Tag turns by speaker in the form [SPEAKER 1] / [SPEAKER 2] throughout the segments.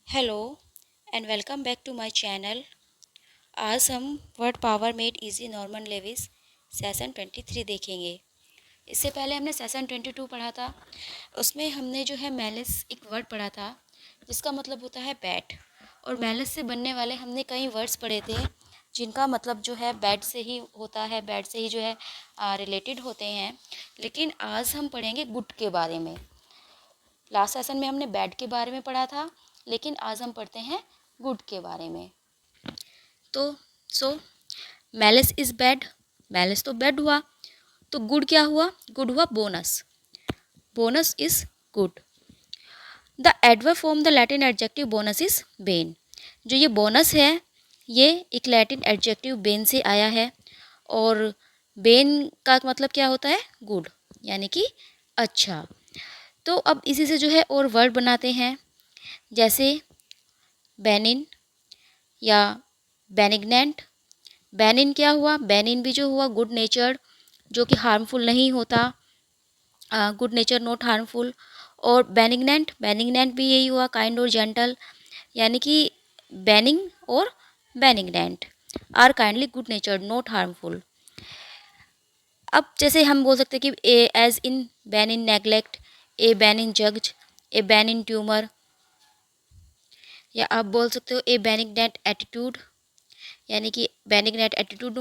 [SPEAKER 1] Hello and welcome back to my channel. आज हम word power made easy Norman Lewis session 23 देखेंगे। इससे पहले हमने सेशन 22 पढ़ा था। उसमें हमने जो है मैलिस एक वर्ड पढ़ा था जिसका मतलब होता है बैड। और मैलिस से बनने वाले हमने कई वर्ड्स पढ़े थे जिनका मतलब जो है बैड से ही होता है, बैड से ही जो है रिलेटेड होते हैं। लेकिन आज हम पढ़ेंगे गुड के बारे में। लास्ट सेशन में हमने बैड के बारे में पढ़ा था, लेकिन आज हम पढ़ते हैं गुड के बारे में। तो सो मैलिस इज बैड, मैलिस तो बैड हुआ। तो गुड क्या हुआ? गुड हुआ bonus, bonus is good. The adverb form the Latin adjective bonus is Ben. जो ये बोनस है ये एक लैटिन एडजेक्टिव बेन से आया है। और बेन का मतलब क्या होता है? गुड, यानी कि अच्छा। तो अब इसी से जो है और वर्ड बनाते हैं, जैसे बेनिन या बेनिग्नेंट। बेनिन क्या हुआ? बेनिन भी जो हुआ गुड नेचर्ड, जो कि हार्मफुल नहीं होता, गुड नेचर नॉट हार्मफुल। और बेनिग्नेंट, बेनिग्नेंट भी यही हुआ काइंड और जेंटल, यानी कि बेनिंग और benignant are kindly good natured not harmful. अब जैसे हम बोल सकते हैं कि a as in benign neglect, a benign जग्ड, ए बैन इन ट्यूमर, या आप बोल सकते हो ए बेनिग्नेंट एटीट्यूड, यानी कि benignant attitude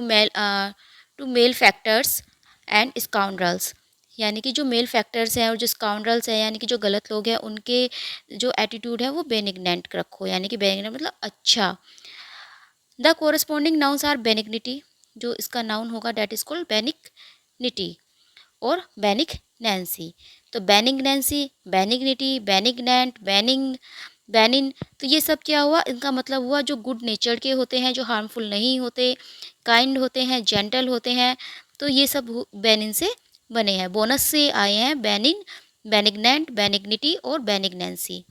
[SPEAKER 1] to malefactors and scoundrels, यानी कि जो मेल फैक्टर्स हैं और जो स्काउंड्रल्स हैं यानी कि जो गलत लोग हैं उनके जो एटीट्यूड है वो बेनिग्नेंट रखो, यानी कि बेनिग्नेंट मतलब अच्छा। द कोरस्पॉन्डिंग नाउन्स आर बेनिग्निटी, जो इसका नाउन होगा डेट इज कॉल्ड बेनिग्निटी और बेनिग्नेंसी। तो बेनिग्नेंसी, बेनिग्निटी, बेनिग्नेंट, बेनिन, तो ये सब क्या हुआ? इनका मतलब हुआ जो गुड नेचर के होते हैं, जो हार्मफुल नहीं होते, काइंड होते हैं, जेंटल होते हैं। तो ये सब बेनिन से बने हैं, बोनस से आए हैं बेनिन, बेनिग्नेंट, बेनिग्निटी और बेनिग्नेंसी।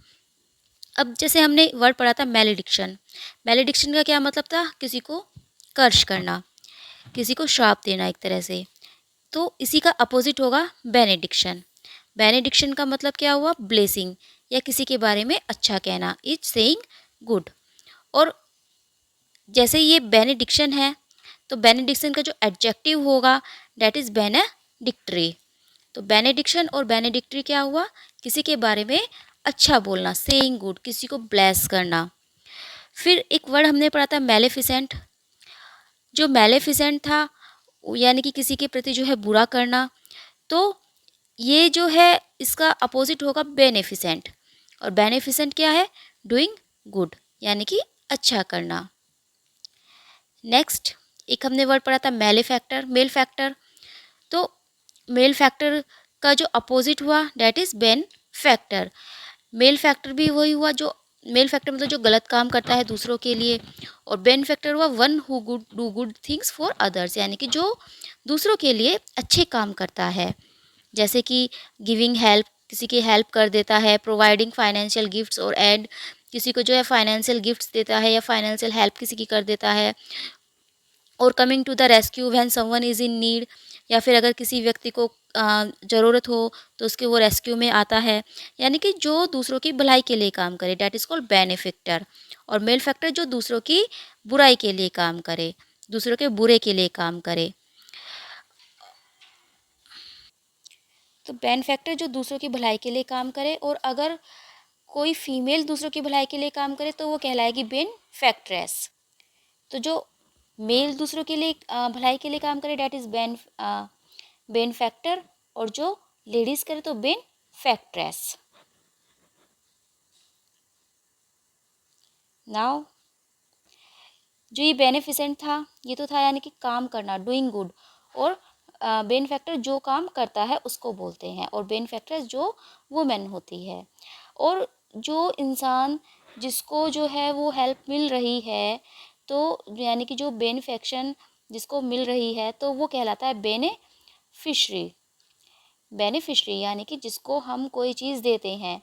[SPEAKER 1] अब जैसे हमने वर्ड पढ़ा था मैलेडिक्शन। मैलेडिक्शन का क्या मतलब था? किसी को कर्श करना, किसी को श्राप देना एक तरह से। तो इसी का अपोजिट होगा बेनेडिक्शन। बेनेडिक्शन का मतलब क्या हुआ? ब्लेसिंग, या किसी के बारे में अच्छा कहना, इज सेइंग गुड। और जैसे ये बेनेडिक्शन है तो बेनेडिक्शन का जो एडजेक्टिव होगा डेट इज बेनेडिक्टरी। तो बेनेडिक्शन और बेनेडिक्टरी क्या हुआ? किसी के बारे में अच्छा बोलना, सेइंग गुड, किसी को ब्लेस करना। फिर एक वर्ड हमने पढ़ा था मेलेफिसेंट। जो मेलेफिसेंट था यानी कि किसी के प्रति जो है बुरा करना। तो ये जो है इसका अपोजिट होगा बेनिफिसेंट। और बेनिफिसेंट क्या है? डूइंग गुड, यानी कि अच्छा करना। नेक्स्ट एक हमने वर्ड पढ़ा था मेलेफैक्टर, मेल फैक्टर। तो मेल फैक्टर का जो अपोजिट हुआ that is benefactor. Malefactor भी वही हुआ जो, मेल फैक्टर मतलब जो गलत काम करता है दूसरों के लिए। और बेन फैक्टर हुआ one who good do good things for others, यानी कि जो दूसरों के लिए अच्छे काम करता है, जैसे कि गिविंग हेल्प, किसी की हेल्प कर देता है, प्रोवाइडिंग फाइनेंशियल गिफ्ट्स और एड, किसी को जो है फाइनेंशियल गिफ्ट्स देता है या फाइनेंशियल हेल्प किसी की कर देता है। और coming to the rescue when someone is in need, या फिर अगर किसी व्यक्ति को ज़रूरत हो तो उसके वो रेस्क्यू में आता है, यानी कि जो दूसरों की भलाई के लिए काम करे, डैट इज़ कॉल्ड बेनिफिक्टर। और मेल फैक्टर जो दूसरों की बुराई के लिए काम करे, दूसरों के बुरे के लिए काम करे। तो बेन फैक्टर जो दूसरों की भलाई के लिए काम करे, और अगर कोई फीमेल दूसरों की भलाई के लिए काम करे तो वो कहलाएगी बेन फैक्ट्रेस। तो जो मेल दूसरों के लिए भलाई के लिए काम करे डैट इज़ बेन फैक्टर, और जो लेडीज़ करे तो बेन फैक्ट्रेस। नाउ जो ये बेनिफिसेंट था ये तो था यानी कि काम करना, डूइंग गुड। और बेन फैक्टर जो काम करता है उसको बोलते हैं, और बेन फैक्ट्रेस जो वुमेन होती है। और जो इंसान जिसको जो है वो हेल्प मिल रही है, तो यानी कि जो बेनिफेक्शन जिसको मिल रही है तो वो कहलाता है बेनिफिशरी। बेनिफिशरी यानी कि जिसको हम कोई चीज़ देते हैं।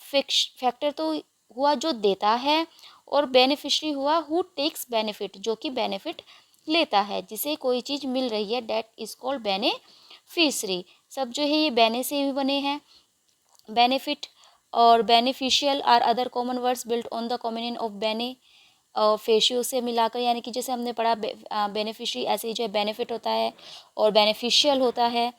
[SPEAKER 1] फैक्टर तो हुआ जो देता है, और बेनिफिशरी हुआ हु टेक्स बेनिफिट, जो कि बेनिफिट लेता है, जिसे कोई चीज़ मिल रही है, डेट इज कॉल्ड बेनिफिशरी। सब जो है ये बेने से भी बने हैं, बेनिफिट और beneficial are other common words built on the combination of bene facio से मिलाकर, यानी कि जैसे हमने पढ़ा बेनिफिशरी, ऐसे ही जो है बेनिफिट होता है और बेनिफिशियल होता है।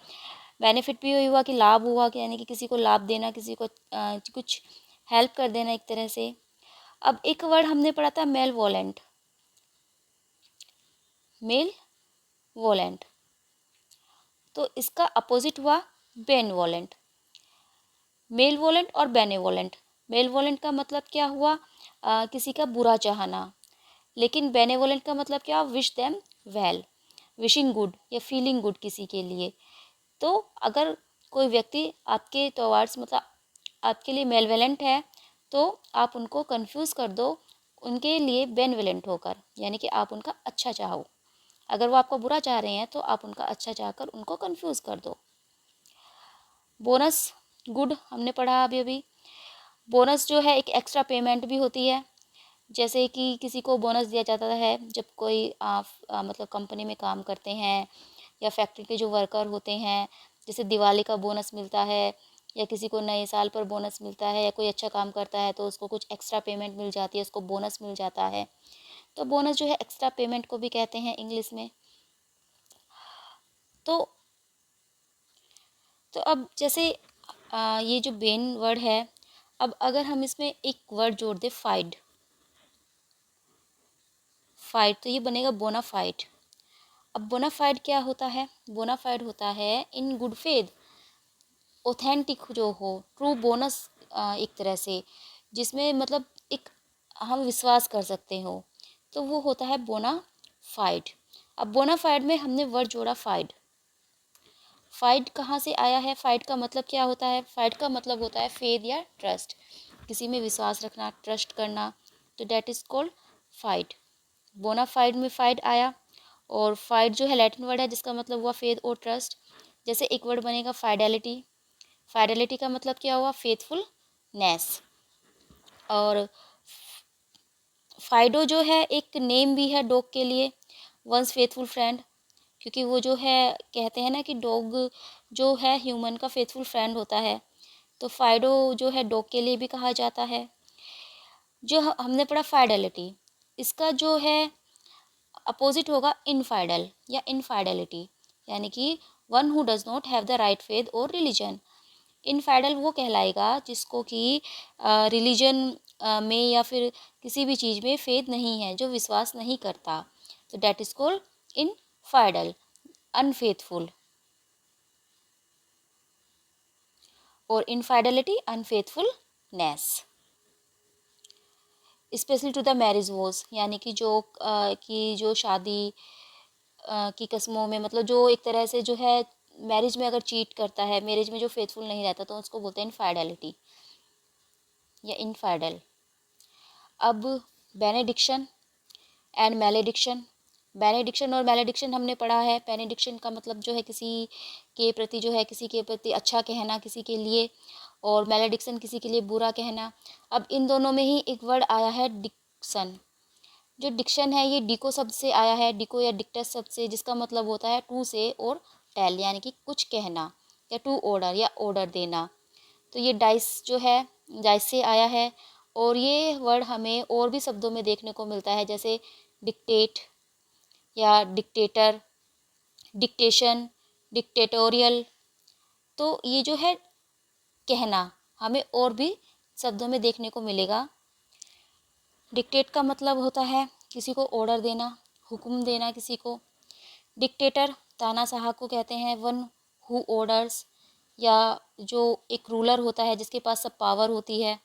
[SPEAKER 1] बेनिफिट भी हुआ कि लाभ हुआ, कि यानी कि किसी को लाभ देना, किसी को कुछ हेल्प कर देना एक तरह से। अब एक वर्ड हमने पढ़ा था मेल वोलेंट, मेल वोलेंट, तो इसका अपोजिट हुआ बेनवोलेंट। मेल वोलेंट और बेनेवोलेंट, मेल वोलेंट का मतलब क्या हुआ, किसी का बुरा चाहना, लेकिन बेनेवोलेंट का मतलब क्या, wish them well, wishing good या फीलिंग गुड किसी के लिए। तो अगर कोई व्यक्ति आपके टुवर्ड्स मतलब आपके लिए मेलवेलेंट है, तो आप उनको कंफ्यूज कर दो उनके लिए बेनवेलेंट होकर, यानी कि आप उनका अच्छा चाहो। अगर वो आपको बुरा चाह रहे हैं तो आप उनका अच्छा चाहकर उनको कंफ्यूज कर दो। बोनस गुड हमने पढ़ा अभी अभी। बोनस जो है एक एक्स्ट्रा पेमेंट भी होती है, जैसे कि किसी को बोनस दिया जाता है जब कोई मतलब कंपनी में काम करते हैं या फैक्ट्री के जो वर्कर होते हैं, जैसे दिवाली का बोनस मिलता है या किसी को नए साल पर बोनस मिलता है, या कोई अच्छा काम करता है तो उसको कुछ एक्स्ट्रा पेमेंट मिल जाती है, उसको बोनस मिल जाता है। तो बोनस जो है एक्स्ट्रा पेमेंट को भी कहते हैं इंग्लिश में। तो अब जैसे ये जो बेन वर्ड है, अब अगर हम इसमें एक वर्ड जोड़ दें फाइड, फाइड, तो ये बनेगा बोनाफाइड। अब बोनाफाइड क्या होता है, बोनाफाइड होता है इन गुड फेथ, ऑथेंटिक जो हो, ट्रू बोनस, एक तरह से जिसमें मतलब एक हम विश्वास कर सकते हो, तो वो होता है बोनाफाइड। अब बोनाफाइड में हमने वर्ड जोड़ा फाइड। फाइड कहाँ से आया है, फाइड का मतलब क्या होता है, फाइड का मतलब होता है फेथ या ट्रस्ट, किसी में विश्वास रखना, ट्रस्ट करना, तो that is called fide. Bonafide में फाइड आया, और फाइड जो है लैटिन वर्ड है जिसका मतलब हुआ फेथ और ट्रस्ट। जैसे एक वर्ड बनेगा फाइडेलिटी, फाइडेलिटी का मतलब क्या हुआ, फेथफुलनेस। और फाइडो जो है एक नेम भी है डॉग के लिए, वंस फेथफुल फ्रेंड, क्योंकि वो जो है कहते हैं ना कि डॉग जो है ह्यूमन का फेथफुल फ्रेंड होता है, तो फाइडो जो है डॉग के लिए भी कहा जाता है। जो हमने पढ़ा फाइडेलिटी, इसका जो है अपोजिट होगा इनफाइडल या इनफाइडेलिटी, यानी कि one who does not have the right faith और रिलीजन। इनफाइडल वो कहलाएगा जिसको कि रिलीजन में या फिर किसी भी चीज़ में फेथ नहीं है, जो विश्वास नहीं करता, तो that is called infidel, unfaithful. और infidelity unfaithfulness. Specially to the marriage vows, यानी कि जो शादी की कस्मों में, मतलब जो एक तरह से जो है मैरिज में अगर चीट करता है, मैरिज में जो फेथफुल नहीं रहता, तो उसको बोलते हैं इनफाइडेलिटी या इनफाइडल। अब बेनेडिक्शन एंड मैलेडिक्शन, बेनेडिक्शन और मैलेडिक्शन हमने पढ़ा है। बेनेडिक्शन का मतलब जो है किसी के प्रति जो है किसी के प्रति अच्छा कहना किसी के लिए, और मैलेडिक्शन किसी के लिए बुरा कहना। अब इन दोनों में ही एक वर्ड आया है डिक्शन। जो डिक्शन है ये डिको शब्द से आया है, डिको या डिक्टस शब्द से, जिसका मतलब होता है टू से और टेल, यानी कि कुछ कहना, या टू ऑर्डर या ऑर्डर देना। तो ये डाइस जो है डाइस से आया है, और ये वर्ड हमें और भी शब्दों में देखने को मिलता है, जैसे डिक्टेट या डिक्टेटर, डिक्टेशन, डिक्टेटोरियल। तो ये जो है कहना हमें और भी शब्दों में देखने को मिलेगा। डिक्टेट का मतलब होता है किसी को ऑर्डर देना, हुक्म देना किसी को। डिक्टेटर तानाशाह को कहते हैं, वन हु ऑर्डर्स, या जो एक रूलर होता है जिसके पास सब पावर होती है।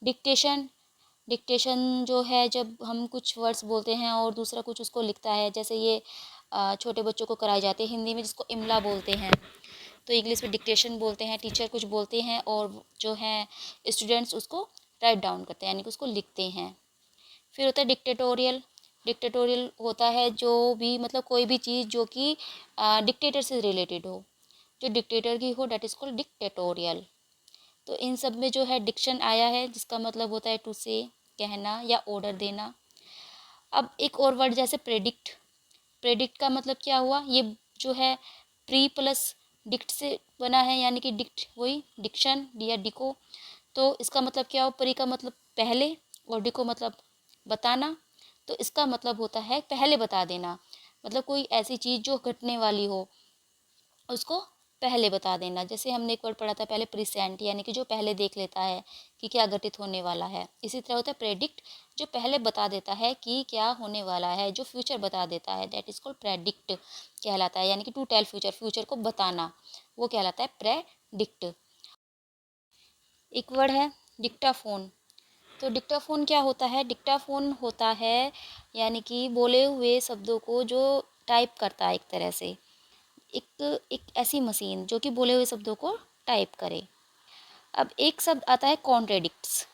[SPEAKER 1] डिक्टेशन, डिक्टेशन जो है जब हम कुछ वर्ड्स बोलते हैं और दूसरा कुछ उसको लिखता है, जैसे ये छोटे बच्चों को कराए जाते हैं हिंदी में, जिसको इमला बोलते हैं, तो इंग्लिश में डिक्टेशन बोलते हैं। टीचर कुछ बोलते हैं और जो है स्टूडेंट्स उसको राइट डाउन करते हैं, यानी कि उसको लिखते हैं। फिर होता है डिक्टेटोरियल, डिक्टेटोरियल होता है जो भी मतलब कोई भी चीज़ जो कि डिक्टेटर से रिलेटेड हो, जो डिक्टेटर की हो, डेट इज़ कॉल्ड डिक्टेटोरियल। तो इन सब में जो है डिक्शन आया है, जिसका मतलब होता है टू से, कहना या ऑर्डर देना। अब एक और वर्ड जैसे प्रेडिक्ट, प्रेडिक्ट का मतलब क्या हुआ, ये जो है प्री प्लस डिक्ट से बना है, यानी कि डिक्ट वही डिक्शन या डिको, तो इसका मतलब क्या हो, प्री का मतलब पहले और डिको मतलब बताना, तो इसका मतलब होता है पहले बता देना, मतलब कोई ऐसी चीज़ जो घटने वाली हो उसको पहले बता देना। जैसे हमने एक वर्ड पढ़ा था पहले, प्रिसेंट, यानी कि जो पहले देख लेता है कि क्या घटित होने वाला है। इसी तरह होता है प्रेडिक्ट, जो पहले बता देता है कि क्या होने वाला है, जो फ्यूचर बता देता है, दैट इज कॉल्ड प्रेडिक्ट कहलाता है, यानी कि टू टेल फ्यूचर, फ्यूचर को बताना, वो कहलाता है प्रेडिक्ट। एक वर्ड है डिक्टाफोन। तो डिक्टाफोन क्या होता है, डिक्टाफोन होता है यानी कि बोले हुए शब्दों को जो टाइप करता है एक तरह से, एक ऐसी मशीन जो कि बोले हुए शब्दों को टाइप करे। अब एक शब्द आता है कॉन्ट्रेडिक्ट्स।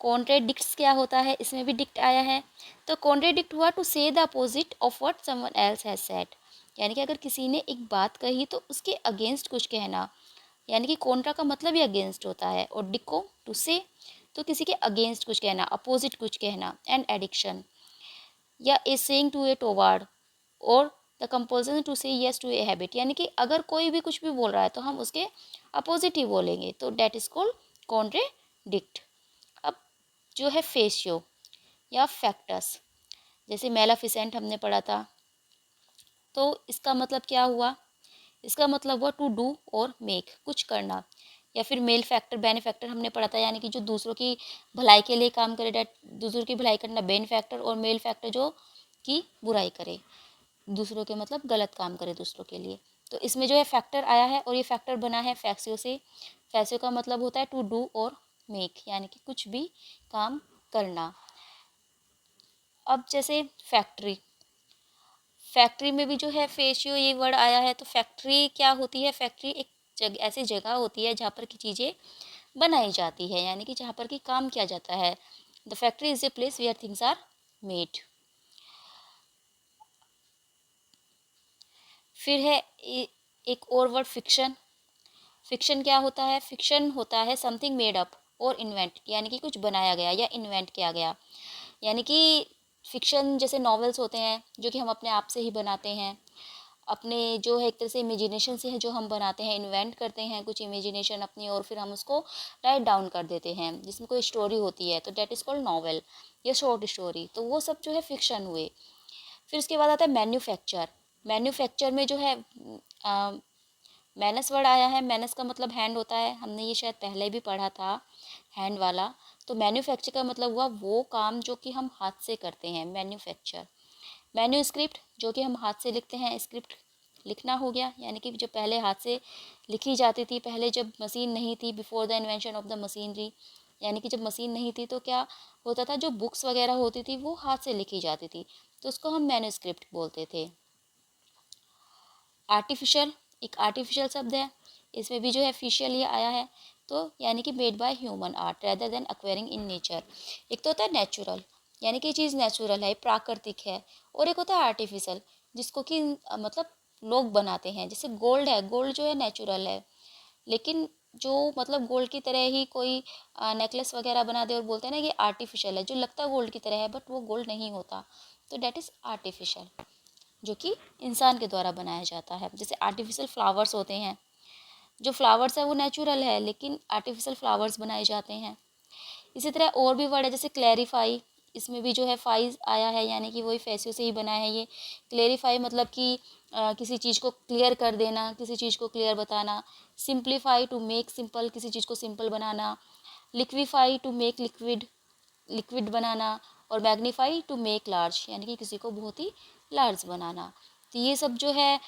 [SPEAKER 1] कॉन्ट्रेडिक्ट्स क्या होता है, इसमें भी डिक्ट आया है। तो कॉन्ट्रेडिक्ट हुआ टू से the opposite of what someone else has said, यानी कि अगर किसी ने एक बात कही तो उसके अगेंस्ट कुछ कहना, यानी कि कॉन्ट्रा का मतलब ही अगेंस्ट होता है, और डिको टू से, तो किसी के अगेंस्ट कुछ कहना, अपोजिट कुछ कहना। एंड एडिक्शन या ए सेइंग टू ए टोवार्ड और द कंपल्सन टू से येस टू ए हैबिट, यानी कि अगर कोई भी कुछ भी बोल रहा है तो हम उसके अपोजिट ही बोलेंगे, तो डेट इज कॉल्ड कॉन्ट्रेडिक्ट। अब जो है फेशियो या फैक्टस, जैसे मेलाफिसेंट हमने पढ़ा था, तो इसका मतलब क्या हुआ, इसका मतलब हुआ टू डू और मेक, कुछ करना। या फिर मेल फैक्टर बेनिफैक्टर हमने पढ़ा था, यानी कि जो दूसरों की भलाई के लिए काम करे, डेट दूसरों की भलाई करना बेनिफैक्टर, और मेल फैक्टर जो की बुराई करे, दूसरों के मतलब गलत काम करे दूसरों के लिए। तो इसमें जो है फैक्टर आया है, और ये फैक्टर बना है फैक्सियो से। फैक्सियो का मतलब होता है टू डू और मेक, यानी कि कुछ भी काम करना। अब जैसे फैक्ट्री, फैक्ट्री में भी जो है फेशियो ये वर्ड आया है। तो फैक्ट्री क्या होती है, फैक्ट्री एक ऐसी जगह होती है जहाँ पर की चीज़ें बनाई जाती है, यानी कि जहाँ पर की काम किया जाता है। The factory is a place where things are made. फिर है एक और वर्ड फिक्शन। फिक्शन क्या होता है, फिक्शन होता है समथिंग मेड अप और इन्वेंट, यानी कि कुछ बनाया गया या इन्वेंट किया गया। यानी कि फिक्शन जैसे नॉवेल्स होते हैं जो कि हम अपने आप से ही बनाते हैं, अपने जो है एक तरह से इमेजिनेशन से है जो हम बनाते हैं, इन्वेंट करते हैं कुछ इमेजिनेशन अपनी, और फिर हम उसको राइट डाउन कर देते हैं जिसमें कोई स्टोरी होती है, तो डेट इज़ कॉल्ड नॉवेल या शॉर्ट स्टोरी। तो वो सब जो है फिक्शन हुए। फिर उसके बाद आता है मैन्युफैक्चर। मैन्युफैक्चर में जो है मैनस वर्ड आया है। मैनस का मतलब हैंड होता है, हमने ये शायद पहले भी पढ़ा था, हैंड वाला। तो मैन्युफैक्चर का मतलब हुआ वो काम जो कि हम हाथ से करते हैं, मैन्युफैक्चर। मैन्यूस्क्रिप्ट जो कि हम हाथ से लिखते हैं, स्क्रिप्ट लिखना हो गया, यानी कि जो पहले हाथ से लिखी जाती थी, पहले जब मशीन नहीं थी, before the invention of the machinery, यानी कि जब मशीन नहीं थी तो क्या होता था, जो बुक्स वगैरह होती थी वो हाथ से लिखी जाती थी, तो उसको हम मैन्यूस्क्रिप्ट बोलते थे। आर्टिफिशियल, एक आर्टिफिशियल शब्द है, इसमें भी जो है फिशियल ये आया है, तो यानी कि made by human art rather than acquiring in nature. एक तो होता है नेचुरल, यानी कि चीज़ नेचुरल है, प्राकृतिक है, और एक होता है आर्टिफिशियल जिसको कि मतलब लोग बनाते हैं। जैसे गोल्ड है, गोल्ड जो है नेचुरल है, लेकिन जो मतलब गोल्ड की तरह ही कोई नेकलेस वगैरह बना दे और बोलते हैं ना कि आर्टिफिशियल है, जो लगता गोल्ड की तरह है बट वो गोल्ड नहीं होता, तो डेट इज़ आर्टिफिशियल, जो कि इंसान के द्वारा बनाया जाता है। जैसे आर्टिफिशियल फ्लावर्स होते हैं, जो फ्लावर्स है वो नेचुरल है लेकिन आर्टिफिशियल फ्लावर्स बनाए जाते हैं। इसी तरह और भी वर्ड है, जैसे क्लैरिफाई, इसमें भी जो है फाइज आया है, यानी कि वही फैसियो से ही बना है ये। क्लैरिफाई मतलब कि किसी चीज़ को क्लियर कर देना, किसी चीज़ को क्लियर बताना। सिंप्लीफाई टू मेक सिंपल, किसी चीज़ को सिंपल बनाना। Liquefy to make liquid, liquid बनाना। और मैग्नीफाई टू मेक लार्ज, यानी कि किसी को बहुत ही लार्ज बनाना। तो ये सब जो है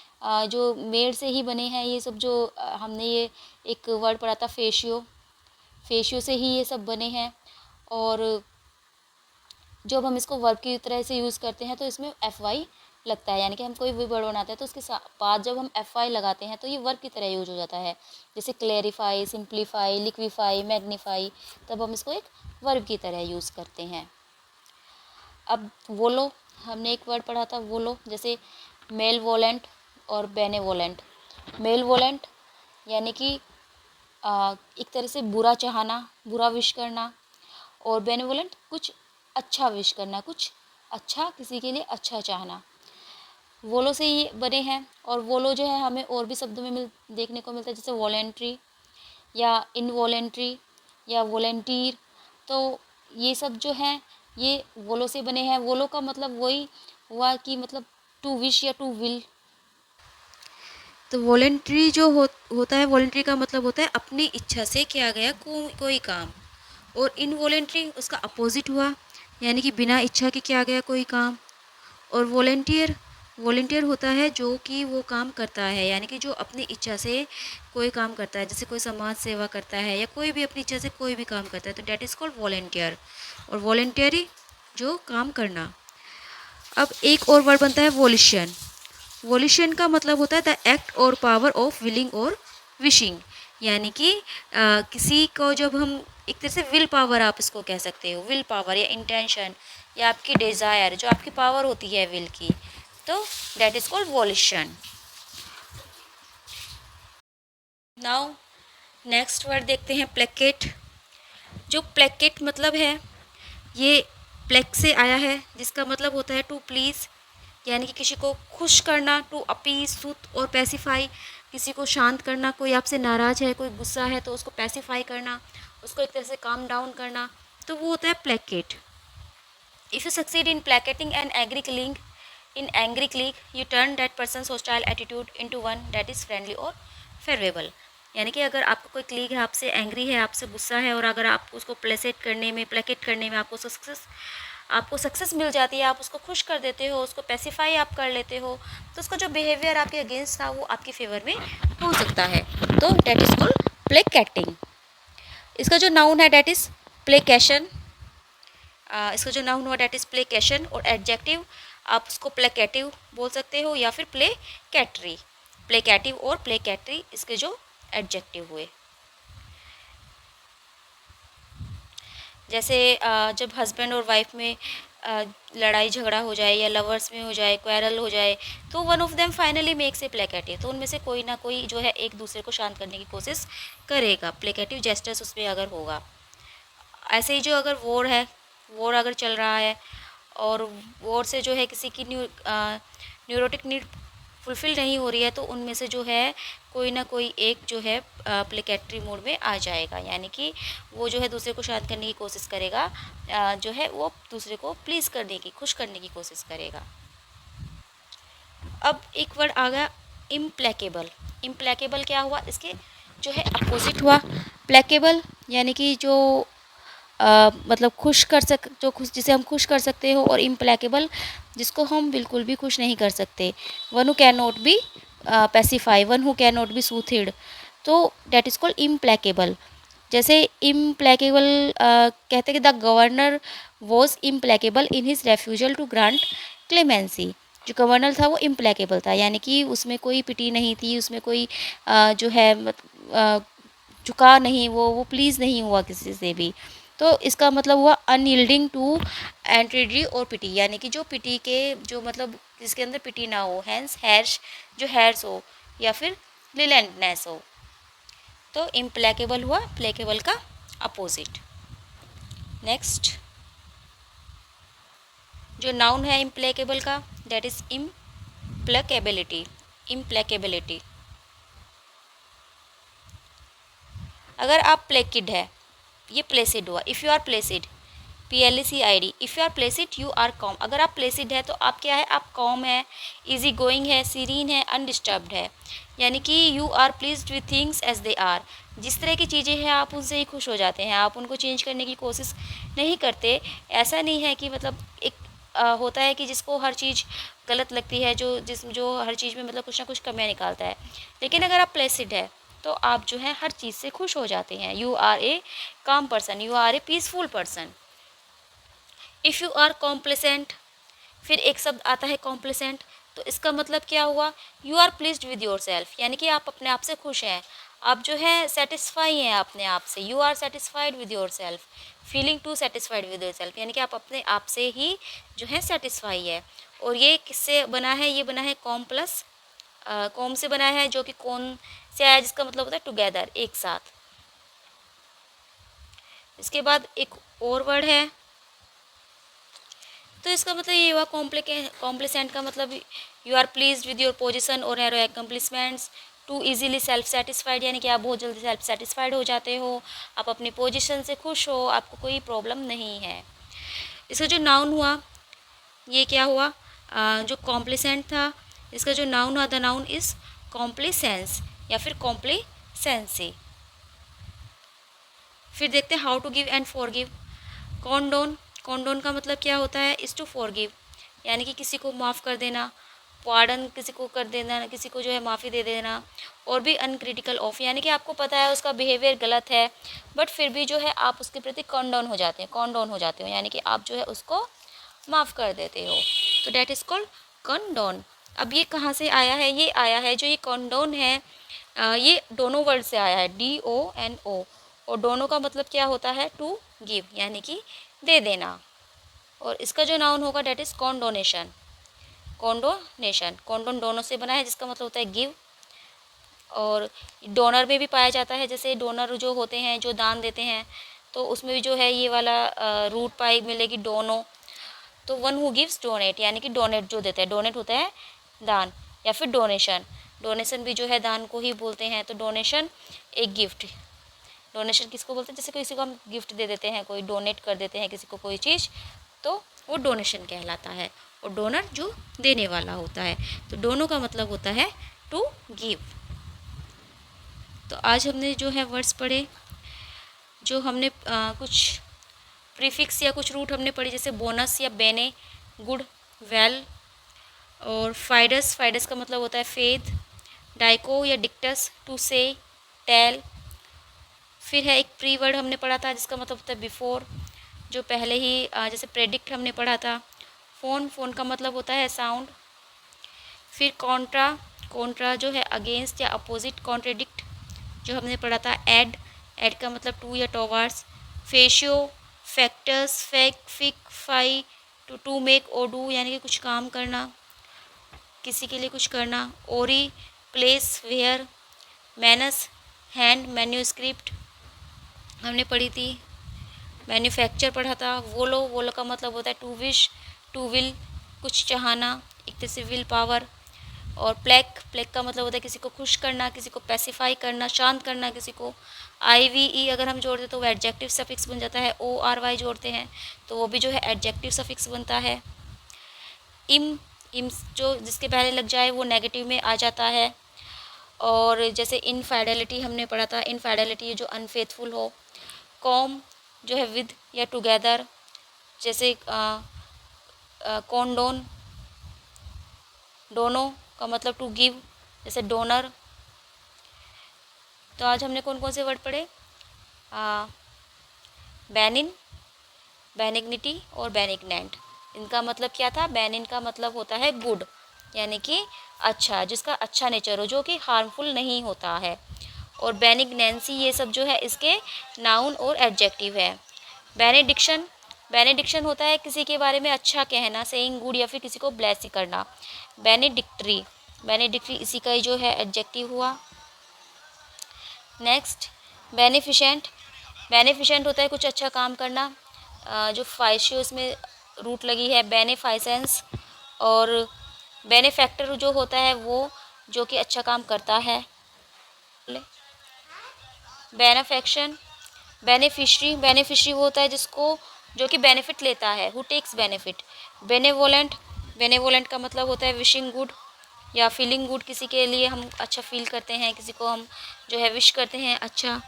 [SPEAKER 1] जो मेड से ही बने हैं, ये सब जो हमने ये एक वर्ड पढ़ा था फेशियो, फेशियो से ही ये सब बने हैं। और जब हम इसको वर्ब की तरह से यूज़ करते हैं तो इसमें एफ वाई लगता है, यानी कि हम कोई भी वर्ड बनाते हैं तो उसके बाद जब हम एफ वाई लगाते हैं तो ये वर्ब की तरह यूज हो जाता है। जैसे क्लेरिफाई, सिंप्लीफाई, लिक्विफाई, मैग्नीफाई, तब हम इसको एक वर्ब की तरह यूज़ करते हैं। अब वोलो, हमने एक वर्ड पढ़ा था वोलो, जैसे मेल वोलेंट और बेनेवोलेंट। मेल वोलेंट यानी कि एक तरह से बुरा चाहना, बुरा विश करना, और बेनेवोलेंट कुछ अच्छा विश करना, कुछ अच्छा, किसी के लिए अच्छा चाहना। वोलो से ही बने हैं, और वोलो जो है हमें और भी शब्दों में देखने को मिलता है, जैसे वॉलेंट्री या इनवॉलेंट्री, या वॉलंटियर। तो ये सब जो हैं ये वोलो से बने हैं। वोलो का मतलब वही हुआ कि मतलब टू विश या टू विल। तो वॉलंटरी जो होता है, वॉलंटरी का मतलब होता है अपनी इच्छा से किया गया कोई काम। और इनवॉलेंट्री उसका अपोजिट हुआ, यानी कि बिना इच्छा के किया गया कोई काम। और वॉलंटियर, वॉलंटियर होता है जो कि वो काम करता है, यानी कि जो अपनी इच्छा से कोई काम करता है, जैसे कोई समाज सेवा करता है या कोई भी अपनी इच्छा से कोई भी काम करता है, तो डैट इज़ कॉल्ड वॉलंटियर। और वॉलंटियरी जो काम करना। अब एक और वर्ड बनता है वॉलिशन। वॉलिशन का मतलब होता है द एक्ट और पावर ऑफ विलिंग और विशिंग, यानी कि किसी को जब हम एक तरह से विल पावर आप इसको कह सकते हो, विल पावर या इंटेंशन या आपकी डिज़ायर जो आपकी पावर होती है विल की, तो that is called volition. Now next word देखते हैं प्लेकेट। जो प्लेकेट मतलब है ये प्लेक से आया है, जिसका मतलब होता है टू प्लीज़, यानी कि किसी को खुश करना, टू अपीज सूथ और पैसिफाई, किसी को शांत करना। कोई आपसे नाराज़ है, कोई गुस्सा है तो उसको पैसिफाई करना, उसको एक तरह से काम डाउन करना, तो वो होता है placate. If you succeed in placating an angry client in angry click you turn that person hostile attitude into one that is friendly और फेवरेबल। यानी कि अगर आपका कोई क्लीग है, आपसे एंग्री है, आपसे गुस्सा है, और अगर आप उसको प्लेकेट करने में आपको सक्सेस मिल जाती है, आप उसको खुश कर देते हो, उसको पैसिफाई आप कर लेते हो, तो उसका जो बिहेवियर आपके अगेंस्ट था वो आपके फेवर में हो सकता है। तो डैट इज़ कॉल्ड प्लेकेटिंग। इसका जो नाउन है डैट इज़ प्लेकेशन। इसका जो नाउन हुआ डैट इज़ प्लेकेशन। और एडजेक्टिव आप उसको प्लेकेटिव बोल सकते हो या फिर प्लेकेटरी। प्लेकेटिव और प्लेकेटरी इसके जो एडजेक्टिव हुए। जैसे जब हस्बैंड और वाइफ में लड़ाई झगड़ा हो जाए या लवर्स में हो जाए, क्वेरल हो जाए, तो one of them finally makes a placative, तो उनमें से कोई ना कोई जो है एक दूसरे को शांत करने की कोशिश करेगा। प्लेकेटिव जेस्टर्स उसमें अगर होगा। ऐसे ही जो अगर वॉर है, वॉर अगर चल रहा है और वॉर से जो है किसी की न्यूरोटिक नीड फुलफ़िल नहीं हो रही है, तो उनमें से जो है कोई ना कोई एक जो है प्लेकेटरी मोड में आ जाएगा, यानी कि वो जो है दूसरे को शांत करने की कोशिश करेगा, जो है वो दूसरे को प्लीज़ करने की, खुश करने की कोशिश करेगा। अब एक वर्ड आ गया इम्प्लेकेबल। इम्प्लेकेबल क्या हुआ, इसके जो है अपोजिट हुआ प्लेकेबल, यानी कि जो मतलब जो खुश जिसे हम खुश कर सकते हो, और इम्प्लेकेबल जिसको हम बिल्कुल भी खुश नहीं कर सकते। One who can not be pacify, one who can not be soothed, तो डैट इज़ कॉल्ड इम्प्लेकेबल। जैसे इम्प्लेकेबल कहते हैं कि the governor was implacable in his refusal to grant clemency. जो गवर्नर था वो इम्प्लेकेबल था, यानी कि उसमें कोई पिटी नहीं थी, उसमें कोई जो है झुका नहीं, वो प्लीज़ नहीं हुआ किसी से भी। तो इसका मतलब हुआ अनयील्डिंग टू एंट्रीडी और पिटी, यानी कि जो पिटी के जो मतलब जिसके अंदर पिटी ना हो, हैंस हैर्श जो हैर्स हो, या फिर रिलेंटनेस हो। तो इम्प्लेकेबल हुआ प्लेकेबल का अपोजिट। नेक्स्ट जो नाउन है इम्प्लेकेबल का दैट इज इम्प्लेकेबिलिटी। इम्प्लेकेबिलिटी अगर आप प्लेकिड है, ये प्लेसिड हुआ। If you are placid, PLECID, if you are placid you are calm. अगर आप प्लेसिड है तो आप क्या है, आप कॉम है, इजी गोइंग है, सीरीन है, अनडिस्टर्ब्ड है, यानी कि you are pleased with things as they are. जिस तरह की चीज़ें हैं आप उनसे ही खुश हो जाते हैं, आप उनको चेंज करने की कोशिश नहीं करते। ऐसा नहीं है कि मतलब एक होता है कि जिसको हर चीज़ गलत लगती है, जो हर चीज़ में मतलब कुछ ना कुछ कमियाँ निकालता है। लेकिन अगर आप प्लेसिड है तो आप जो है हर चीज़ से खुश हो जाते हैं। You are a calm person, you are a peaceful person. If you are complacent, फिर एक शब्द आता है कॉम्प्लेसेंट, तो इसका मतलब क्या हुआ, you are pleased with yourself, यानी कि आप अपने आप से खुश हैं, आप जो है सेटिस्फाई हैं अपने आप से। You are satisfied with yourself, feeling to satisfied with yourself, यानी कि आप अपने आप से ही जो है सेटिस्फाई है। और ये किससे बना है, ये बना है कॉम प्लस कॉम से बना है, जो कि कौन से आया, जिसका मतलब होता है टुगेदर, एक साथ। इसके बाद एक और वर्ड है, तो इसका मतलब ये हुआ कॉम्प्लिसेंट का मतलब you are pleased with your position और your accomplishments. Too easily self satisfied यानी कि आप बहुत जल्दी सेल्फ सेटिस्फाइड हो जाते हो, आप अपनी पोजीशन से खुश हो, आपको कोई प्रॉब्लम नहीं है। इसका जो नाउन हुआ ये क्या हुआ, जो कॉम्प्लिसेंट था, इसका जो नाउन हुआ द नाउन इज कॉम्प्लिसेंस या फिर कॉम्प्लिसेंसी। फिर देखते हैं how to give and forgive. Condone, condone का मतलब क्या होता है, इज़ टू फॉरगिव यानी कि किसी को माफ़ कर देना, पार्डन किसी को कर देना, किसी को जो है माफ़ी दे देना। और भी अनक्रिटिकल ऑफ यानी कि आपको पता है उसका बिहेवियर गलत है बट फिर भी जो है आप उसके प्रति कॉन्डोन हो जाते हैं, कॉन्डोन हो जाते हो यानी कि आप जो है उसको माफ़ कर देते हो, तो डैट इज़ कॉल्ड कॉन्डोन। अब ये कहाँ से आया है, ये आया है जो ये कॉन्डोन है ये दोनों वर्ड से आया है, DONO, और दोनों का मतलब क्या होता है, टू गिव यानी कि दे देना। और इसका जो नाउन होगा डैट इज़ कॉन्डोनेशन, कॉन्डोनेशन, कॉन्डोन दोनों से बना है जिसका मतलब होता है गिव। और डोनर में भी पाया जाता है, जैसे डोनर जो होते हैं जो दान देते हैं तो उसमें भी जो है ये वाला रूट पाई मिलेगी डोनो, तो वन हु गिव्स डोनेट यानी कि डोनेट जो देता है, डोनेट होता है दान, या फिर डोनेशन, डोनेशन भी जो है दान को ही बोलते हैं। तो डोनेशन एक गिफ्ट, डोनेशन किसको बोलते हैं, जैसे किसी को हम गिफ्ट दे देते हैं, कोई डोनेट कर देते हैं किसी को कोई चीज़, तो वो डोनेशन कहलाता है। और डोनर जो देने वाला होता है, तो दोनों का मतलब होता है टू गिव। तो आज हमने जो है वर्ड्स पढ़े, जो हमने कुछ प्रीफिक्स या कुछ रूट हमने पढ़े, जैसे बोनस या बेने, गुड, वेल, और फाइडस, फाइडस का मतलब होता है फेथ, डाइको या डिक्टस, टू से, टेल। फिर है एक प्री वर्ड हमने पढ़ा था जिसका मतलब होता है बिफोर, जो पहले ही जैसे प्रेडिक्ट हमने पढ़ा था। फ़ोन, फ़ोन का मतलब होता है साउंड। फिर कॉन्ट्रा, कॉन्ट्रा जो है अगेंस्ट या अपोजिट, कॉन्ट्रेडिक्ट जो हमने पढ़ा था। एड, एड का मतलब टू या towards. Facio, factors, fact, fic, fy, to make और डू यानी कि कुछ काम करना, किसी के लिए कुछ करना। Ory, place, where. Manus, hand, manuscript हमने पढ़ी थी। मैन्युफैक्चर पढ़ा था। वोलो, वोलो का मतलब होता है टू विश, टू विल, कुछ चाहना, एक तरह से विल पावर। और प्लेक, प्लेक का मतलब होता है किसी को खुश करना, किसी को पैसिफाई करना, शांत करना किसी को। IVE अगर हम जोड़ते तो वो एडजेक्टिव सफिक्स बन जाता है। ORY जोड़ते हैं तो वो भी जो है एडजेक्टिव सफिक्स बनता है। इम, इम जो जिसके पहले लग जाए वो नेगेटिव में आ जाता है। और जैसे इनफाइडेलिटी हमने पढ़ा था, इनफाइडेलिटी जो अनफेथफुल हो। कॉम जो है विद या टुगेदर, जैसे कॉन्डोन, दोनों का मतलब टू गिव, जैसे डोनर। तो आज हमने कौन कौन से वर्ड पढ़े, बैनिन, बैनिग्निटी और बैनिग्नेंट। इनका मतलब क्या था, बैनिन का मतलब होता है गुड यानी कि अच्छा, जिसका अच्छा नेचर हो, जो कि हार्मफुल नहीं होता है। और बेनिग्नेंसी ये सब जो है इसके नाउन और एडजेक्टिव है। बेनेडिक्शन, बेनेडिक्शन होता है किसी के बारे में अच्छा कहना, सेइंग गुड, या फिर किसी को ब्लेस करना। बेनेडिक्टरी, बेनेडिक्टरी इसी का ही जो है एडजेक्टिव हुआ। नेक्स्ट बेनिफिशेंट, बेनिफिशेंट होता है कुछ अच्छा काम करना, जो फाइशियो इसमें रूट लगी है, बेनिफाइसेंस। और बेनिफैक्टर जो होता है वो जो कि अच्छा काम करता है। बेनिफेक्शन, बेनिफिशरी, बेनिफिशरी वो होता है जिसको जो कि बेनिफिट लेता है, who takes benefit. Benevolent, benevolent का मतलब होता है विशिंग गुड या फीलिंग गुड, किसी के लिए हम अच्छा फील करते हैं, किसी को हम जो है विश करते हैं अच्छा।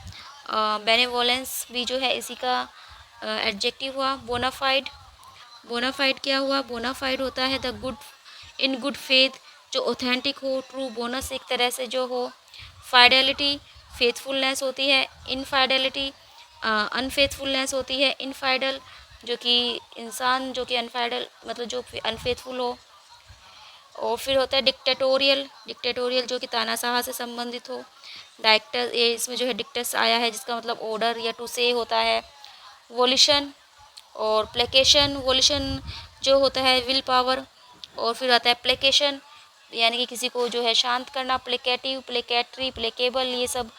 [SPEAKER 1] बेनेवोलेंस भी जो है इसी का एडजेक्टिव हुआ। बोनाफाइड, बोनाफाइड क्या हुआ, बोनाफाइड होता है the good, in good faith, जो ऑथेंटिक हो, ट्रू। बोनस एक तरह से जो हो। फाइडेलिटी, फेथफुलनेस होती है। इनफाइडेलिटी, अनफेथफुलनेस होती है। इनफाइडल, जो कि इंसान जो कि अनफाइडल मतलब जो अनफेथफुल हो। और फिर होता है डिक्टेटोरियल, डिक्टेटोरियल जो कि तानाशाह से संबंधित हो। डायरेक्टर, ये इसमें जो है डिक्टस आया है जिसका मतलब ऑर्डर या टू से होता है। वोलिशन और प्लेकेशन, वोलिशन जो होता है विल पावर। और फिर आता है प्लेकेशन यानी कि किसी को जो है शांत करना। प्लेकेटिव, प्लेकेटरी, प्लेकेबल, ये सब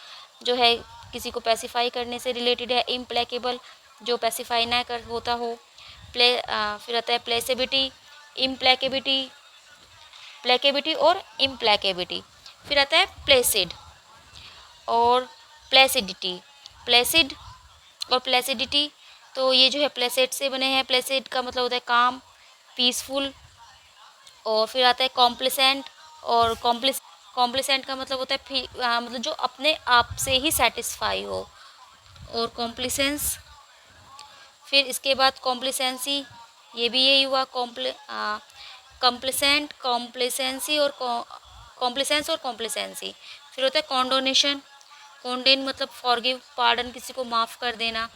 [SPEAKER 1] जो है किसी को पैसिफाई करने से रिलेटेड है। इम्प्लेकेबल, जो पैसिफाई ना कर होता हो। फिर आता है प्लेसिबिलिटी, इम्प्लेकेबिलिटी, प्लेकेबिलिटी और इम्प्लेकेबिलिटी। फिर आता है प्लेसिड और प्लेसिडिटी। प्लेसिड और प्लेसिडिटी, तो ये जो है प्लेसिड से बने हैं। प्लेसिड का मतलब होता है काम, पीसफुल। और फिर आता है कॉम्प्लिसेंट, और कॉम्प्लिसेंट का मतलब होता है मतलब जो अपने आप से ही सेटिस्फाई हो। और कॉम्प्लिसेंस, फिर इसके बाद कॉम्प्लिसेंसी, ये भी यही हुआ। कॉम्प्लिसेंट, कॉम्प्लिसेंसी और कॉम्प्लिसेंस और कॉम्प्लिसेंसी। फिर होता है कॉन्डोनेशन। कॉन्डेन मतलब फॉरगिव, पार्डन, किसी को माफ़ कर देना।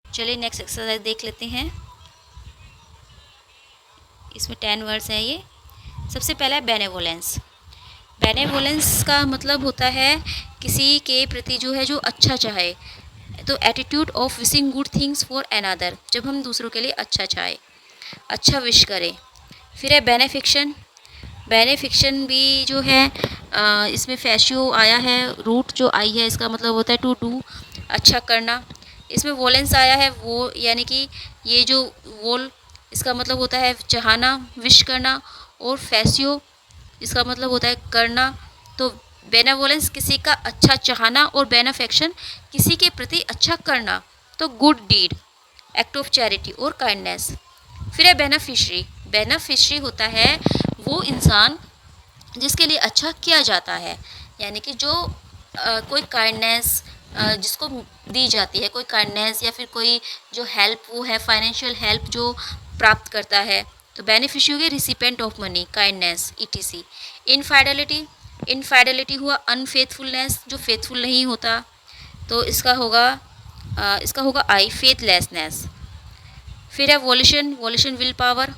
[SPEAKER 1] चलिए नेक्स्ट एक्सरसाइज देख लेते हैं। इसमें 10 वर्ड्स हैं ये। सबसे पहला है बेनेवोलेंस। बेनेवोलेंस का मतलब होता है किसी के प्रति जो है जो अच्छा चाहे, तो attitude of wishing good things for another, जब हम दूसरों के लिए अच्छा चाहे, अच्छा विश करें। फिर है बेनेफिक्शन। बेनेफिक्शन भी जो है इसमें फैशियो आया है, रूट जो आई है इसका मतलब होता है टू डू, अच्छा करना। इसमें वोलेंस आया है, वो यानी कि ये जो वोल, इसका मतलब होता है चाहना, विश करना। और फैसियो इसका मतलब होता है करना। तो बेनेवोलेंस किसी का अच्छा चाहना, और बेनेफेक्शन किसी के प्रति अच्छा करना, तो good deed, act of charity और काइंडनेस। फिर है बेनिफिशरी। बेनिफिशरी होता है वो इंसान जिसके लिए अच्छा किया जाता है, यानी कि जो कोई काइंडनेस जिसको दी जाती है, कोई काइंडनेस या फिर कोई जो हेल्प वो है, फाइनेंशियल हेल्प जो प्राप्त करता है, तो बेनिफिशियरी के recipient of money, kindness, etc. Infidelity, infidelity हुआ अनफेथफुलनेस, जो फेथफुल नहीं होता, तो इसका होगा आई, फेथलेसनेस। फिर है वॉल्यूशन। वॉल्यूशन विल पावर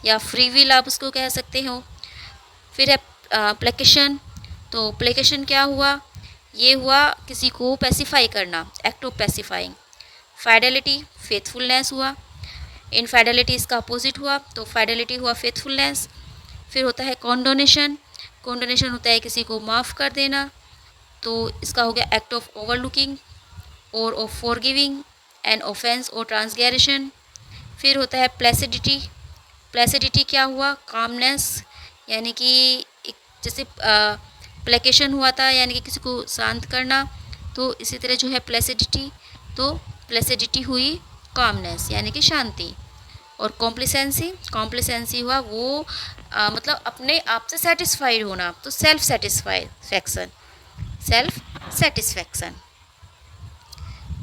[SPEAKER 1] या फ्री विल आप उसको कह सकते हो। फिर है प्लेकेशन। तो प्लेकेशन क्या हुआ, ये हुआ किसी को पैसिफाई करना, act of pacifying. Fidelity, faithfulness हुआ। इनफाइडेलिटी इसका अपोजिट हुआ, तो फाइडेलिटी हुआ फेथफुलनेस। फिर होता है कॉन्डोनेशन। कॉन्डोनेशन होता है किसी को माफ़ कर देना, तो इसका हो गया एक्ट ऑफ ओवरलुकिंग और ऑफ फॉरगिविंग एन ऑफेंस और ट्रांसग्रेशन। फिर होता है प्लेसिडिटी। प्लेसिडिटी क्या हुआ, कामनेस, यानी कि एक जैसे प्लेकेशन हुआ था यानी कि किसी को शांत करना, तो इसी तरह जो है प्लेसिडिटी, तो प्लेसिडिटी हुई कामनेस यानी कि शांति। और कॉम्प्लिसेंसी, कॉम्प्लिसेंसी हुआ वो मतलब अपने आप से सेटिस्फाइड होना, तो self satisfaction, self satisfaction.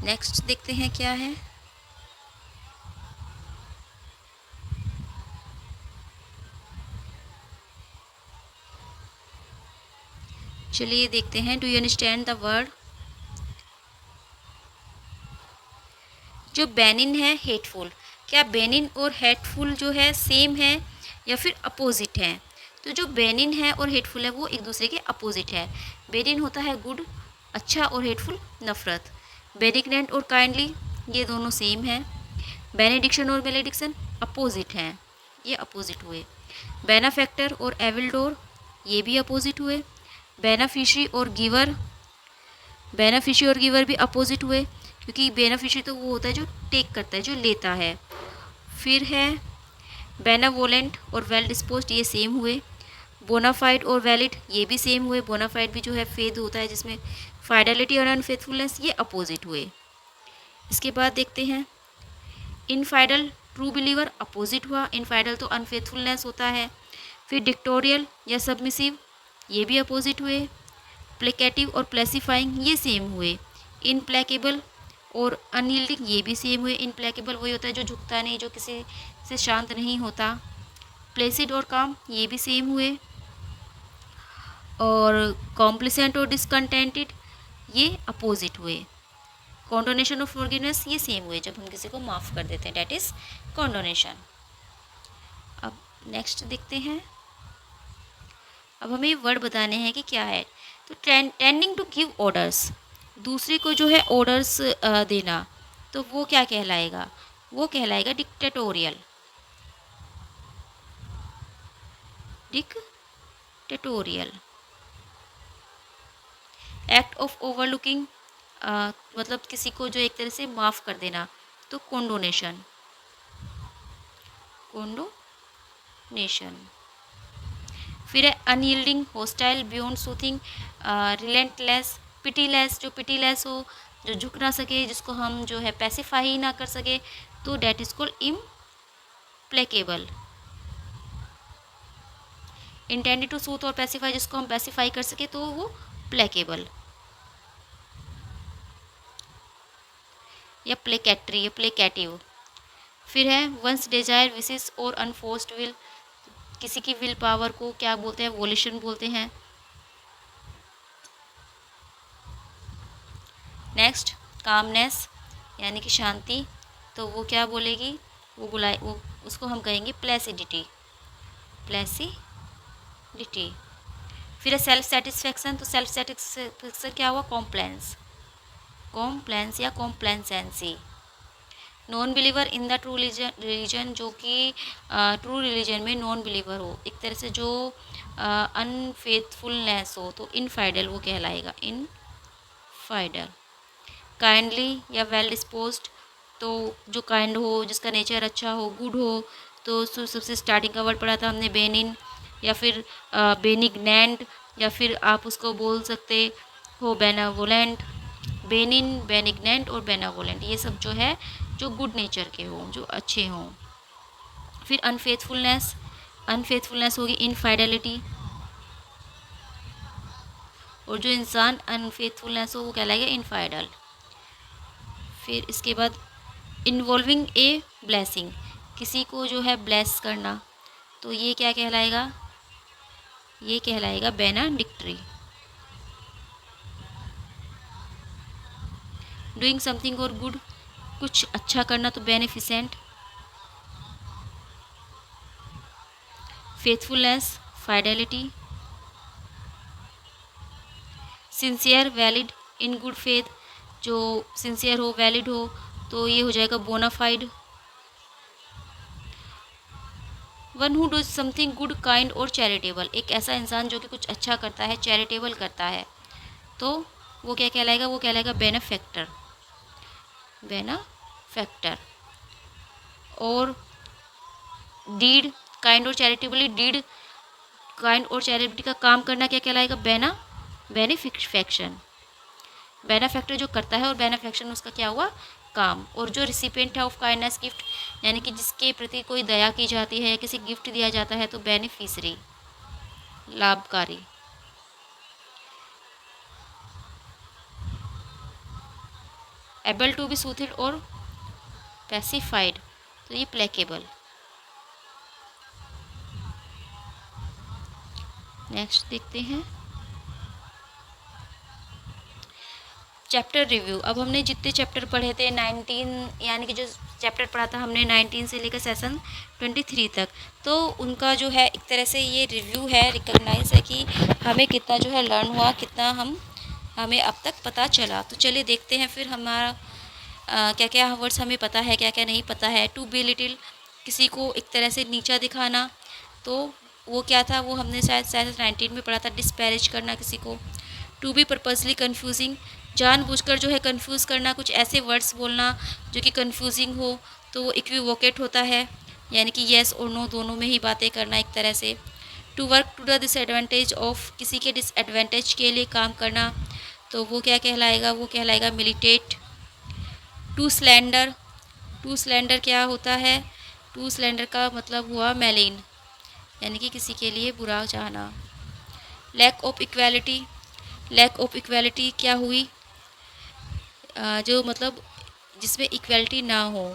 [SPEAKER 1] Next देखते हैं क्या है। चलिए देखते हैं, do you understand the word. जो बेनिन है, हेटफुल, क्या बेनिन और हेटफुल जो है सेम है या फिर अपोजिट है। तो जो बेनिन है और हेटफुल है वो एक दूसरे के अपोजिट है। बेनिन होता है गुड, अच्छा, और हेटफुल नफरत। बेनिग्नेंट और काइंडली ये दोनों सेम है। बेनेडिक्शन और मेलेडिक्शन अपोजिट हैं, ये अपोजिट हुए। बेनाफैक्टर और एविल्डोर ये भी अपोजिट हुए। बेनाफिशरी और गिवर, बेनिफिशियरी और गिवर भी अपोजिट हुए, क्योंकि बेनिफिशियरी तो वो होता है जो टेक करता है, जो लेता है। फिर है बेनावोलेंट और वेल डिस्पोज्ड, ये सेम हुए। बोनाफाइड और वैलिड ये भी सेम हुए। बोनाफाइड भी जो है फेथ होता है जिसमें फाइडेलिटी और अनफेथफुलनेस, ये अपोजिट हुए। इसके बाद देखते हैं इनफाइडल ट्रू बिलीवर, अपोजिट हुआ। इनफाइडल तो अनफेथफुलनेस होता है। फिर डिक्टोरियल या सबमिसिव, ये भी अपोजिट हुए। प्लेकेटिव और प्लेसिफाइंग ये सेम हुए। इनप्लेकेबल और अनयील्डिंग ये भी सेम हुए। इनप्लेकेबल वही होता है जो झुकता नहीं, जो किसी से शांत नहीं होता। प्लेसिड और काम ये भी सेम हुए। और कॉम्प्लिसेंट और डिसकंटेंटेड ये अपोजिट हुए। कॉन्डोनेशन ऑफ फॉरगिवनेस ये सेम हुए, जब हम किसी को माफ़ कर देते हैं, डैट इज़ कॉन्डोनेशन। अब नेक्स्ट देखते हैं। अब हमें वर्ड बताने हैं कि क्या है। तो टेंडिंग टू गिव ऑर्डर्स, दूसरे को जो है ऑर्डर्स देना, तो वो क्या कहलाएगा, वो कहलाएगा dictatorial. Dictatorial. Act of overlooking मतलब किसी को जो एक तरह से माफ़ कर देना, तो कॉन्डोनेशन, कॉन्डोनेशन। फिर है unyielding, hostile, beyond soothing, relentless, pitiless, जो पिटीलेस हो, जो झुक ना सके, जिसको हम जो है पैसिफाई ही ना कर सके, तो that is called implacable. Intended to soothe और पैसिफाई, जिसको हम पैसिफाई कर सके, तो वो प्लेकेबल। या प्लेकेटरी या प्लेकेटिव। फिर है वंस डिजायर, विशेस और अनफोर्स्ड विल, किसी की विल पावर को क्या बोलते हैं, वोल्यूशन बोलते हैं। नेक्स्ट कामनेस यानी कि शांति, तो वो क्या बोलेगी, वो उसको हम कहेंगे प्लेसिडिटी, प्लेसिडिटी। फिर है सेल्फ सेटिस्फेक्शन, तो सेल्फ सेटिस्फेक्शन क्या हुआ, कॉम्प्लेंस, कॉम्प्लेंस या complacency. Non believer in the true religion, जो कि ट्रू रिलीजन में नॉन बिलीवर हो, एक तरह से जो अनफेथफुलनेस हो, तो इनफाइडल वो कहलाएगा, इनफाइडल। काइंडली या वेल डिस्पोज्ड, तो जो काइंड हो, जिसका नेचर अच्छा हो, गुड हो, तो सबसे स्टार्टिंग का वर्ड पढ़ा था हमने बेनिन, या फिर बेनिग्नेंट, या फिर आप उसको बोल सकते हो बेनावोलेंट। बेनिन, बेनिग्नेंट और बेनावोलेंट, ये सब जो है जो गुड नेचर के हों, जो अच्छे हों। फिर अनफेथफुलनेस, अनफेथफुलनेस होगी इनफाइडेलिटी, और जो इंसान अनफेथफुलनेस हो वो कहलाएगा इनफाइडल। फिर इसके बाद इन्वॉल्विंग ए ब्लेसिंग, किसी को जो है ब्लेस करना, तो ये क्या कहलाएगा, ये कहलाएगा बेनेडिक्टरी। डूइंग समथिंग और गुड, कुछ अच्छा करना, तो beneficent. Faithfulness, fidelity. Sincere, valid, in good faith, जो सिंसियर हो, वैलिड हो, तो ये हो जाएगा bona fide. One who does something good, kind और चैरिटेबल, एक ऐसा इंसान जो कि कुछ अच्छा करता है, चैरिटेबल करता है, तो वो क्या कहलाएगा, वो कहलाएगा बेनेफैक्टर, बेनेफैक्टर। और डीड, काइंड और चैरिटेबली, डीड काइंड और चैरिटी का काम करना क्या कहलाएगा, बेनिफिक्शन। बेनेफैक्टर जो करता है और बेनेफैक्शन उसका क्या हुआ, काम। और जो रिसिपिएंट है ऑफ काइंडनेस गिफ्ट, यानी कि जिसके प्रति कोई दया की जाती है या किसी गिफ्ट दिया जाता है, तो बेनिफिशरी, लाभकारी। एबल टू बी सूथिड और पैसिफाइड, तो ये प्लेकेबल। नेक्स्ट देखते हैं चैप्टर रिव्यू। अब हमने जितने चैप्टर पढ़े थे 19, यानी कि जो चैप्टर पढ़ा था हमने 19 से लेकर सेशन 23 तक, तो उनका जो है एक तरह से ये रिव्यू है, रिकॉग्नाइज है कि हमें कितना जो है लर्न हुआ, कितना हमें अब तक पता चला। तो चलिए देखते हैं फिर हमारा क्या क्या वर्ड्स हमें पता है, क्या क्या नहीं पता है। टू बी लिटिल, किसी को एक तरह से नीचा दिखाना, तो वो क्या था, वो हमने शायद 19 में पढ़ा था, डिस्पैरेज करना किसी को। टू बी पर्पसली कन्फ्यूजिंग, जानबूझकर जो है कंफ्यूज करना, कुछ ऐसे वर्ड्स बोलना जो कि कंफ्यूजिंग हो, तो वो इक्विवोकेट होता है, यानी कि येस और नो दोनों में ही बातें करना एक तरह से। To work to the disadvantage of, किसी के डिसएडवांटेज के लिए काम करना, तो वो क्या कहलाएगा, वो कहलाएगा मिलिटेट। टू स्लैंडर, टू स्लैंडर क्या होता है, टू स्लैंडर का मतलब हुआ मैलिन, यानी कि किसी के लिए बुरा चाहना। Lack of equality, lack of equality क्या हुई, जो मतलब जिसमें इक्वालिटी ना हो,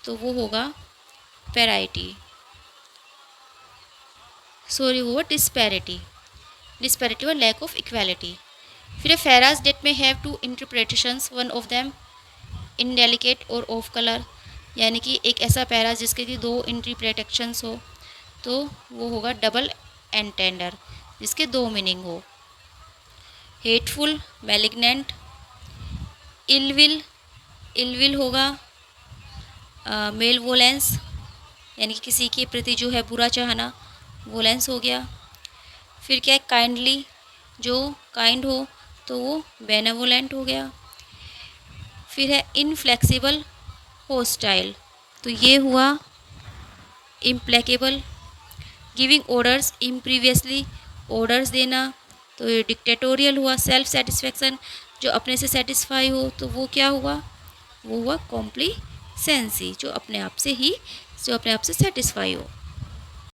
[SPEAKER 1] तो वो होगा पैराइटी, सॉरी वो डिस्पैरिटी, डिस्पैरिटी और लैक ऑफ इक्वालिटी। फिर फेराज डेट में have two interpretations, one of them indelicate और ऑफ कलर, यानी कि एक ऐसा पैराज जिसके कि दो इंटरप्रिटेशंस हो, तो वो होगा डबल एंटेंडर, जिसके दो मीनिंग हो। हेटफुल, मैलिग्नेंट, इलविल, इलविल होगा मेल वोलेंस, यानी कि किसी के प्रति जो है बुरा चाहना, वोलेंस हो गया। फिर क्या है काइंडली, जो काइंड हो, तो वो बेनेवोलेंट हो गया। फिर है इनफ्लेक्सिबल, होस्टाइल, तो ये हुआ इम्प्लेकेबल। गिविंग ऑर्डर्स इम्प्रीवियसली, ऑर्डर्स देना, तो ये डिक्टेटोरियल हुआ। सेल्फ सेटिस्फेक्शन, जो अपने से सेटिस्फाई हो, तो वो क्या हुआ, वो हुआ कॉम्प्लीसेंसी, जो अपने आप से सेटिस्फाई हो।